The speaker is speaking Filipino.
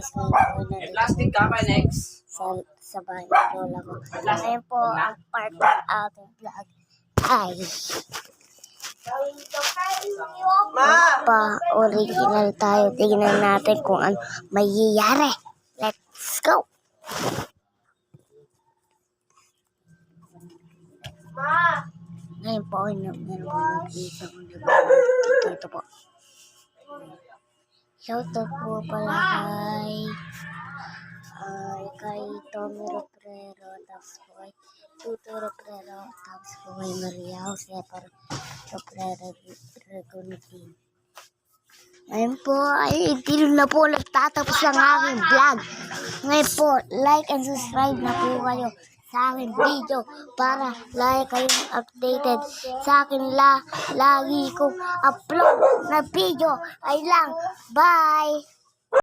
guys, ngayon po Plastic ka ba next? sa bahay ng lola ko. Ngayon po ang part ng ating vlog ay pa-original tayo. Tignan natin kung ano mayayari. Let's go! Ngayon po ay meron po nag-isa kung ito po. Shoutout po pala kay Tommy Roprero, tapos po kay Tuto Roprero, tapos po kay Maria Jose Roprero Regunutin. Ngayon po ay hindi na po nagtatapos ang aking vlog. Ngayon po, like and subscribe na po kayo sa aking video para lagi kayong updated sa akin lagi kong upload na video. Ay lang, bye!